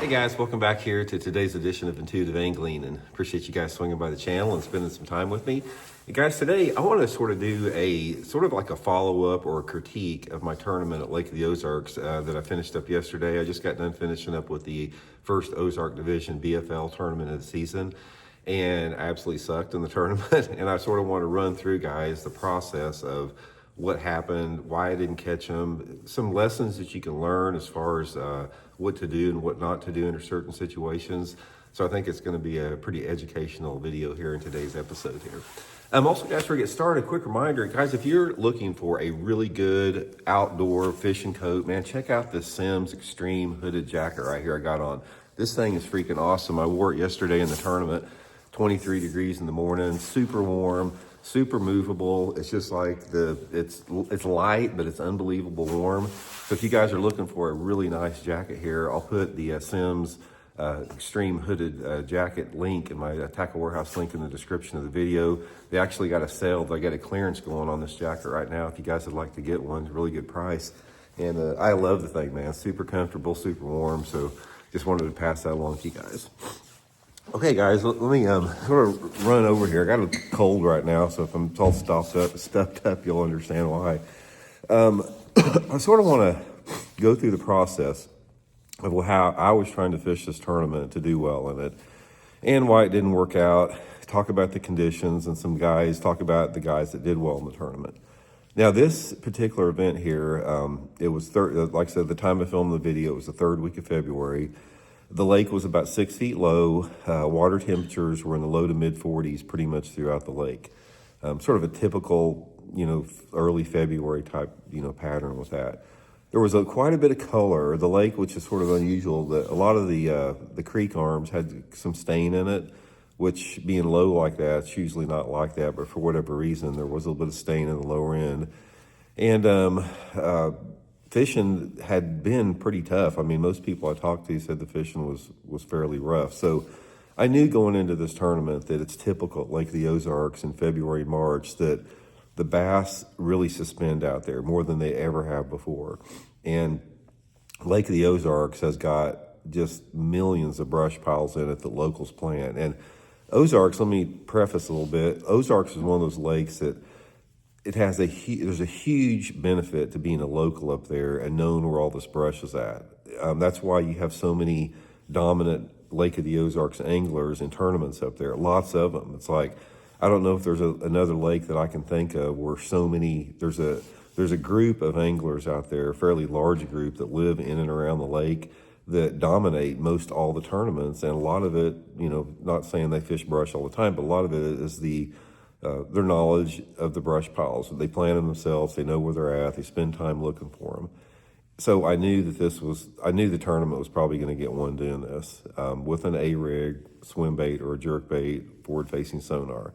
Hey guys, welcome back here to today's edition of Intuitive Angling, and appreciate you guys swinging by the channel and spending some time with me. And guys, today I want to sort of do a sort of like a follow-up or a critique of my tournament at Lake of the Ozarks that I finished up yesterday. I just got done finishing up with the first Ozark Division BFL tournament of the season, and I absolutely sucked in the tournament. And I sort of want to run through, guys, the process of what happened, why I didn't catch them, some lessons that you can learn as far as what to do and what not to do under certain situations. So I think it's going to be a pretty educational video here in today's episode here. Also, guys, before we get started, a quick reminder, guys, if you're looking for a really good outdoor fishing coat, man, check out this Simms Extreme hooded jacket right here I got on. This thing is freaking awesome. I wore it yesterday in the tournament, 23 degrees in the morning, super warm, super movable. It's just like it's light, but it's unbelievable warm. So if you guys are looking for a really nice jacket here, I'll put the Simms Extreme hooded jacket link in my Tackle Warehouse link in the description of the video. They actually got a sale. They got a clearance going on this jacket right now. If you guys would like to get one, it's a really good price. And I love the thing, man. Super comfortable, super warm. So just wanted to pass that along to you guys. Okay, guys, let me sort of run over here. I got a cold right now, so if I'm all stuffed up, you'll understand why. I sort of want to go through the process of how I was trying to fish this tournament to do well in it, and why it didn't work out. Talk about the conditions and some guys. Talk about the guys that did well in the tournament. Now, this particular event here, it was like I said, the time I filmed the video, it was the third week of February. The lake was about 6 feet low. Water temperatures were in the low to mid 40s pretty much throughout the lake. Sort of a typical, early February type, pattern with that. There was quite a bit of color. The lake, which is sort of unusual, a lot of the creek arms had some stain in it, which being low like that, it's usually not like that, but for whatever reason, there was a little bit of stain in the lower end. And fishing had been pretty tough. I mean, most people I talked to said the fishing was fairly rough. So I knew going into this tournament that it's typical, like the Ozarks in February and March, that the bass really suspend out there more than they ever have before. And Lake of the Ozarks has got just millions of brush piles in it that locals plant. And Ozarks, let me preface a little bit, Ozarks is one of those lakes that there's a huge benefit to being a local up there and knowing where all this brush is at. That's why you have so many dominant Lake of the Ozarks anglers in tournaments up there, lots of them. It's like, I don't know if there's another lake that I can think of where so many, there's a group of anglers out there, a fairly large group that live in and around the lake that dominate most all the tournaments. And a lot of it, not saying they fish brush all the time, but a lot of it is their knowledge of the brush piles. They plant them themselves. They know where they're at. They spend time looking for them. So I knew that I knew the tournament was probably going to get one doing this with an A-rig, swim bait, or a jerk bait, forward-facing sonar.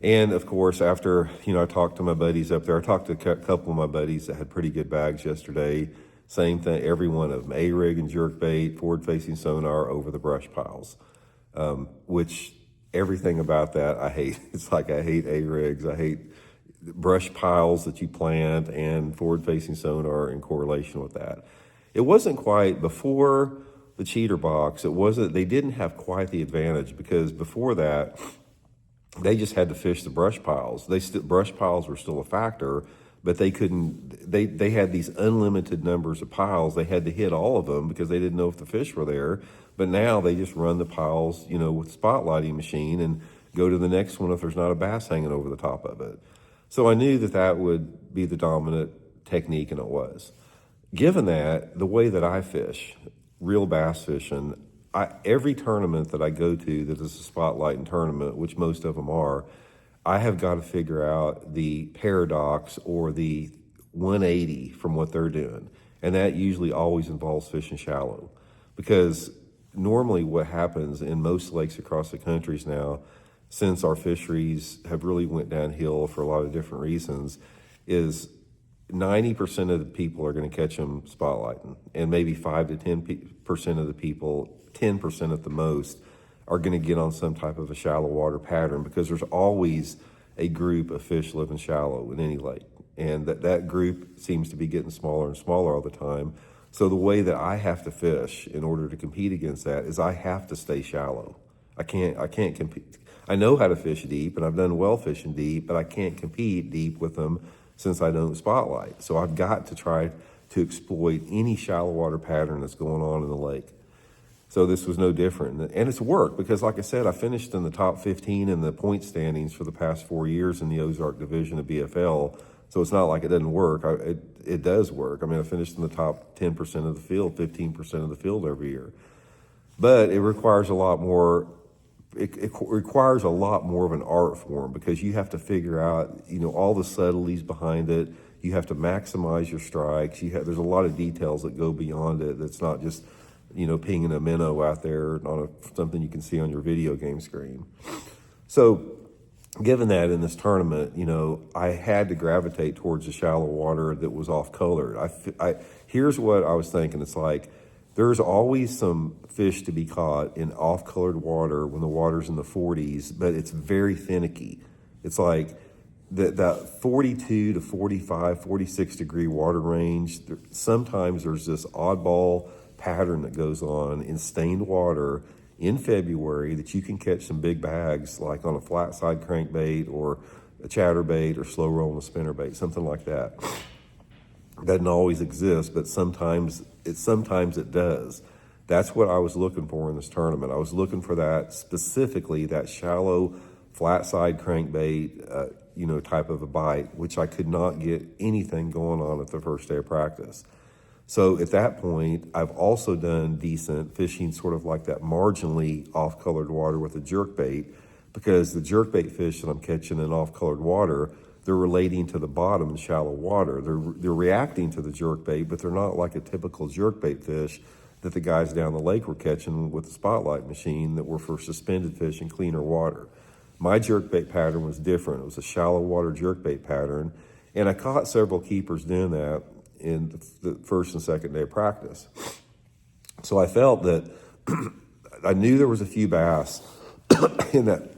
And of course, after, I talked to my buddies up there, I talked to a couple of my buddies that had pretty good bags yesterday. Same thing, every one of them, A-rig and jerk bait, forward-facing sonar over the brush piles, which everything about that I hate. It's like I hate A-rigs. I hate brush piles that you plant and forward-facing sonar in correlation with that. It wasn't quite before the cheater box. They didn't have quite the advantage because before that, they just had to fish the brush piles. Brush piles were still a factor, but they couldn't. They had these unlimited numbers of piles. They had to hit all of them because they didn't know if the fish were there. But now they just run the piles, with spotlighting machine and go to the next one if there's not a bass hanging over the top of it. So I knew that would be the dominant technique, and it was. Given that, the way that I fish, real bass fishing, every tournament that I go to that is a spotlighting tournament, which most of them are, I have got to figure out the paradox or the 180 from what they're doing. And that usually always involves fishing shallow. Because normally what happens in most lakes across the countries now, since our fisheries have really went downhill for a lot of different reasons, is 90% of the people are going to catch them spotlighting, and maybe 5 to 10% of the people, 10% at the most, are going to get on some type of a shallow water pattern because there's always a group of fish living shallow in any lake. And that group seems to be getting smaller and smaller all the time. So the way that I have to fish in order to compete against that is I have to stay shallow. I can't compete. I know how to fish deep, and I've done well fishing deep, but I can't compete deep with them since I don't spotlight. So I've got to try to exploit any shallow water pattern that's going on in the lake. So this was no different. And it's worked because, like I said, I finished in the top 15 in the point standings for the past 4 years in the Ozark division of BFL. So it's not like it doesn't work. It does work. I mean, I finished in the top 10% of the field, 15% of the field every year. But it requires a lot more. It requires a lot more of an art form because you have to figure out, all the subtleties behind it. You have to maximize your strikes. There's a lot of details that go beyond it. That's not just, pinging a minnow out there on something you can see on your video game screen. So given that in this tournament, I had to gravitate towards the shallow water that was off-colored. Here's what I was thinking. It's like there's always some fish to be caught in off-colored water when the water's in the 40s, but it's very finicky. It's like that 42 to 45, 46 degree water range. Sometimes there's this oddball pattern that goes on in stained water in February that you can catch some big bags like on a flat side crankbait or a chatterbait or slow rolling a spinnerbait, something like that. Doesn't always exist, but sometimes it does. That's what I was looking for in this tournament. I was looking for that specifically, that shallow flat side crankbait, type of a bite, which I could not get anything going on at the first day of practice. So at that point, I've also done decent fishing, sort of like that marginally off-colored water with a jerkbait, because the jerkbait fish that I'm catching in off-colored water, they're relating to the bottom shallow water. They're reacting to the jerkbait, but they're not like a typical jerkbait fish that the guys down the lake were catching with the spotlight machine that were for suspended fish in cleaner water. My jerkbait pattern was different. It was a shallow water jerkbait pattern, and I caught several keepers doing that in the first and second day of practice. So I felt that I knew there was a few bass in that,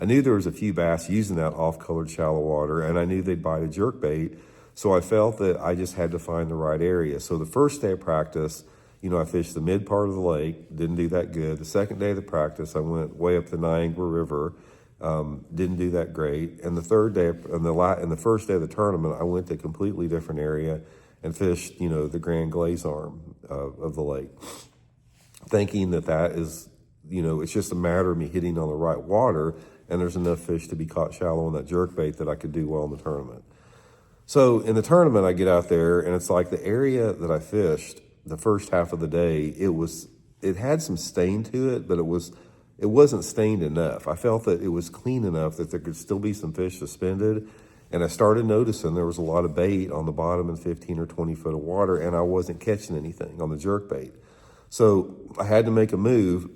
I knew there was a few bass using that off-colored shallow water, and I knew they'd bite a jerkbait. So I felt that I just had to find the right area. So the first day of practice, I fished the mid part of the lake, didn't do that good. The second day of the practice, I went way up the Niagara River, didn't do that great. And the third day, and the first day of the tournament, I went to a completely different area and fished, the Grand Glaze arm of the lake, thinking that is, it's just a matter of me hitting on the right water, and there's enough fish to be caught shallow on that jerkbait that I could do well in the tournament. So in the tournament, I get out there, and it's like the area that I fished the first half of the day, it had some stain to it, but it wasn't stained enough. I felt that it was clean enough that there could still be some fish suspended, and I started noticing there was a lot of bait on the bottom in 15 or 20 foot of water, and I wasn't catching anything on the jerkbait. So I had to make a move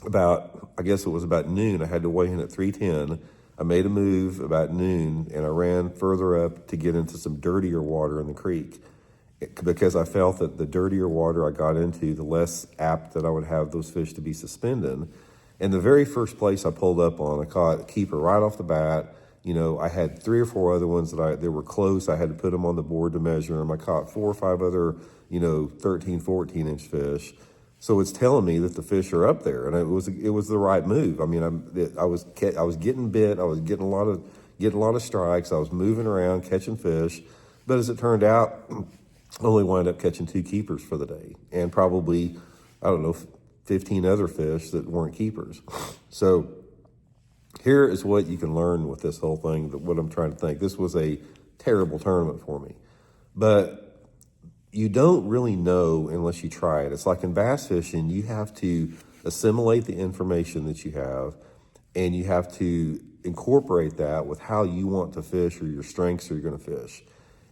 I guess it was about noon. I had to weigh in at 310. I made a move about noon, and I ran further up to get into some dirtier water in the creek, because I felt that the dirtier water I got into, the less apt that I would have those fish to be suspended. And the very first place I pulled up on, I caught a keeper right off the bat. I had 3 or 4 other ones they were close. I had to put them on the board to measure them. I caught 4 or 5 other, 13, 14 inch fish. So it's telling me that the fish are up there, and it was the right move. I mean, I was getting bit. I was getting a lot of strikes. I was moving around, catching fish. But as it turned out, I only wound up catching 2 keepers for the day, and probably, 15 other fish that weren't keepers. So here is what you can learn with this whole thing, what I'm trying to think. This was a terrible tournament for me. But you don't really know unless you try it. It's like in bass fishing, you have to assimilate the information that you have, and you have to incorporate that with how you want to fish or your strengths you're going to fish.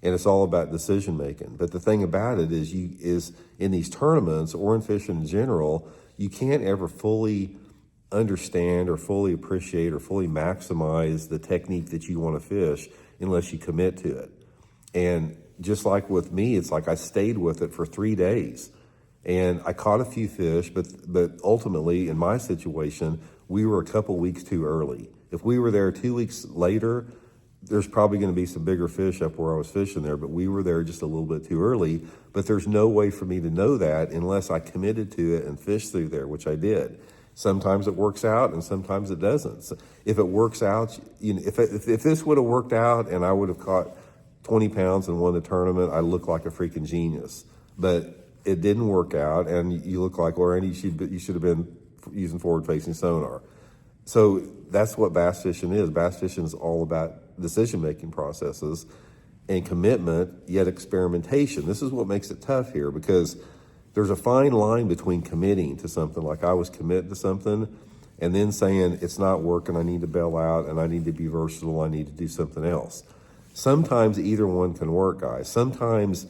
And it's all about decision making. But the thing about it is in these tournaments or in fishing in general, you can't ever fully understand or fully appreciate or fully maximize the technique that you want to fish unless you commit to it. And just like with me, it's like I stayed with it for 3 days, and I caught a few fish, but ultimately in my situation, we were a couple weeks too early. If we were there 2 weeks later, there's probably going to be some bigger fish up where I was fishing there, but we were there just a little bit too early. But there's no way for me to know that unless I committed to it and fished through there, which I did. Sometimes it works out and sometimes it doesn't. So if it works out, if this would have worked out and I would have caught 20 pounds and won the tournament, I look like a freaking genius. But it didn't work out, and you look like, well, Randy, you should have been using forward-facing sonar. So that's what bass fishing is. Bass fishing is all about decision-making processes and commitment, yet experimentation. This is what makes it tough here, because there's a fine line between committing to something, like I was committed to something, and then saying it's not working, I need to bail out, and I need to be versatile, I need to do something else. Sometimes either one can work, guys. Sometimes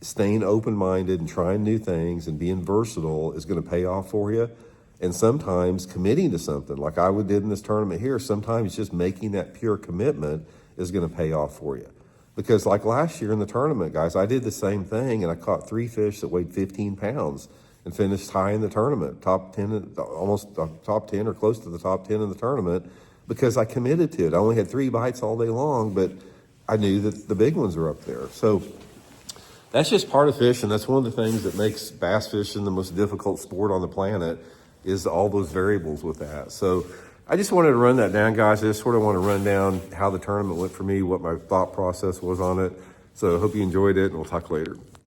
staying open-minded and trying new things and being versatile is going to pay off for you. And sometimes committing to something, like I did in this tournament here, sometimes just making that pure commitment is going to pay off for you. Because like last year in the tournament, guys, I did the same thing, and I caught 3 fish that weighed 15 pounds and finished high in the tournament, top 10, almost top 10 or close to the top 10 in the tournament, because I committed to it. I only had 3 bites all day long, but I knew that the big ones are up there. So that's just part of fishing. That's one of the things that makes bass fishing the most difficult sport on the planet, is all those variables with that. So I just wanted to run that down, guys. I just sort of want to run down how the tournament went for me, what my thought process was on it. So I hope you enjoyed it, and we'll talk later.